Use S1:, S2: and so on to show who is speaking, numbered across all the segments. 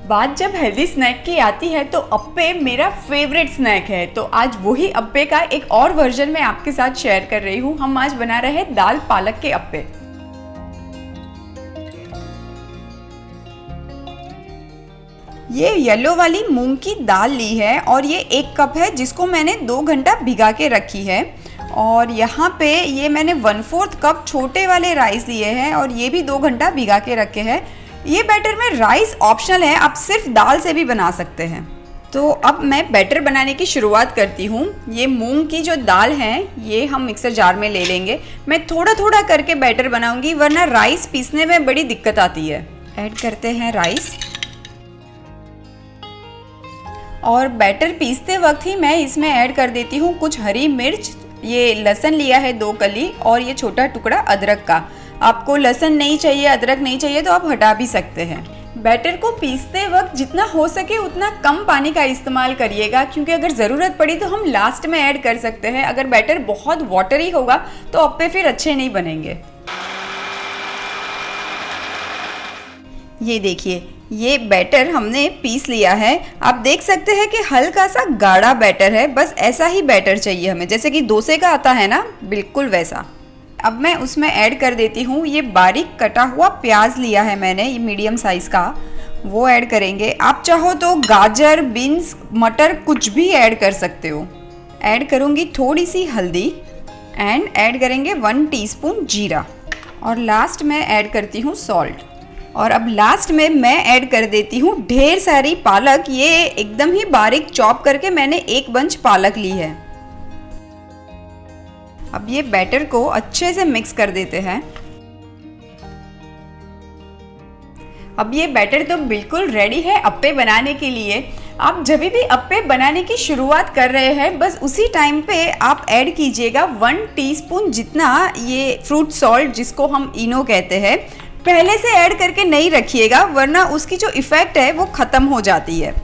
S1: बात जब healthy snack की आती है तो अप्पे मेरा फेवरेट स्नैक है। तो आज वही अप्पे का एक और वर्जन मैं आपके साथ शेयर कर रही हूँ। हम आज बना रहे हैं दाल पालक के अप्पे। ये येलो वाली मूंग की दाल ली है और ये 1 कप है जिसको मैंने 2 घंटा भिगा के रखी है। और यहाँ पे ये मैंने 1/4 कप छोटे वाले राइस लिए हैं और ये भी 2 घंटा भिगा के रखे हैं। ये बैटर में राइस ऑप्शनल है, आप सिर्फ दाल से भी बना सकते हैं। तो अब मैं बैटर बनाने की शुरुआत करती हूँ। ये मूंग की जो दाल है ये हम मिक्सर जार में ले लेंगे। मैं थोड़ा थोड़ा करके बैटर बनाऊंगी वरना राइस पीसने में बड़ी दिक्कत आती है। ऐड करते हैं राइस और बैटर पीसते वक्त ही मैं इसमें ऐड कर देती हूँ कुछ हरी मिर्च, ये लहसुन लिया है 2 कली और ये छोटा टुकड़ा अदरक का। आपको लहसुन नहीं चाहिए, अदरक नहीं चाहिए तो आप हटा भी सकते हैं। बैटर को पीसते वक्त जितना हो सके उतना कम पानी का इस्तेमाल करिएगा, क्योंकि अगर ज़रूरत पड़ी तो हम लास्ट में ऐड कर सकते हैं। अगर बैटर बहुत वाटरी होगा तो अप्पे फिर अच्छे नहीं बनेंगे। ये देखिए, ये बैटर हमने पीस लिया है। आप देख सकते हैं कि हल्का सा गाढ़ा बैटर है, बस ऐसा ही बैटर चाहिए हमें, जैसे कि डोसे का आता है ना, बिल्कुल वैसा। अब मैं उसमें ऐड कर देती हूँ ये बारीक कटा हुआ प्याज लिया है मैंने, ये मीडियम साइज़ का, वो ऐड करेंगे। आप चाहो तो गाजर, बीन्स, मटर कुछ भी ऐड कर सकते हो। ऐड करूँगी थोड़ी सी हल्दी एंड ऐड करेंगे 1 टीस्पून जीरा और लास्ट में ऐड करती हूँ सॉल्ट। और अब लास्ट में मैं ऐड कर देती हूँ ढेर सारी पालक। ये एकदम ही बारीक चॉप करके मैंने 1 बंच पालक ली है। अब ये बैटर को अच्छे से मिक्स कर देते हैं। अब ये बैटर तो बिल्कुल रेडी है अप्पे बनाने के लिए। आप जब भी अप्पे बनाने की शुरुआत कर रहे हैं बस उसी टाइम पे आप ऐड कीजिएगा 1 टीस्पून जितना ये फ्रूट सॉल्ट, जिसको हम इनो कहते हैं। पहले से ऐड करके नहीं रखिएगा वरना उसकी जो इफ़ेक्ट है वो ख़त्म हो जाती है।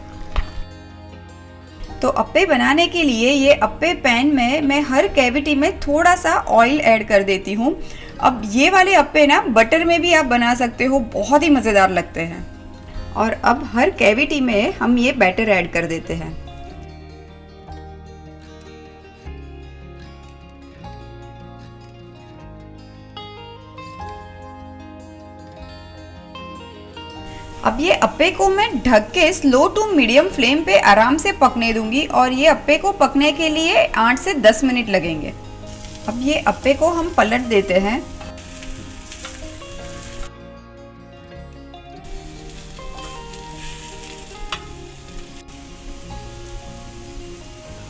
S1: तो अप्पे बनाने के लिए ये अप्पे पैन में मैं हर कैविटी में थोड़ा सा ऑयल ऐड कर देती हूँ। अब ये वाले अप्पे ना बटर में भी आप बना सकते हो, बहुत ही मज़ेदार लगते हैं। और अब हर कैविटी में हम ये बैटर ऐड कर देते हैं। अब ये अप्पे को मैं ढक के स्लो टू मीडियम फ्लेम पे आराम से पकने दूंगी और ये अप्पे को पकने के लिए 8 से 10 मिनट लगेंगे। अब ये अप्पे को हम पलट देते हैं।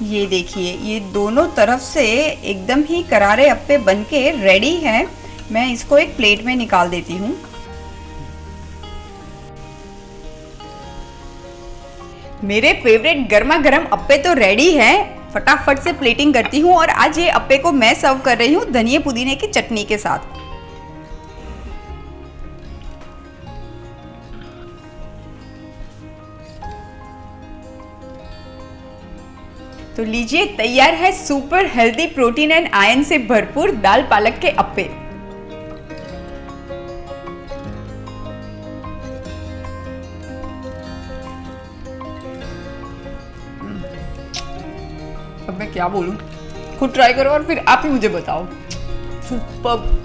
S1: ये देखिए, ये दोनों तरफ से एकदम ही करारे अप्पे बनके रेडी हैं। मैं इसको एक प्लेट में निकाल देती हूँ। मेरे फेवरेट गर्मा गर्म अप्पे तो रेडी है। फटाफट से प्लेटिंग करती हूँ और आज ये अप्पे को मैं सर्व कर रही हूँ धनिया पुदीने की चटनी के साथ। तो लीजिए, तैयार है super healthy, protein and iron से भरपूर दाल पालक के अप्पे। अब मैं क्या बोलूं, खुद ट्राई करो और फिर आप ही मुझे बताओ। सुपर।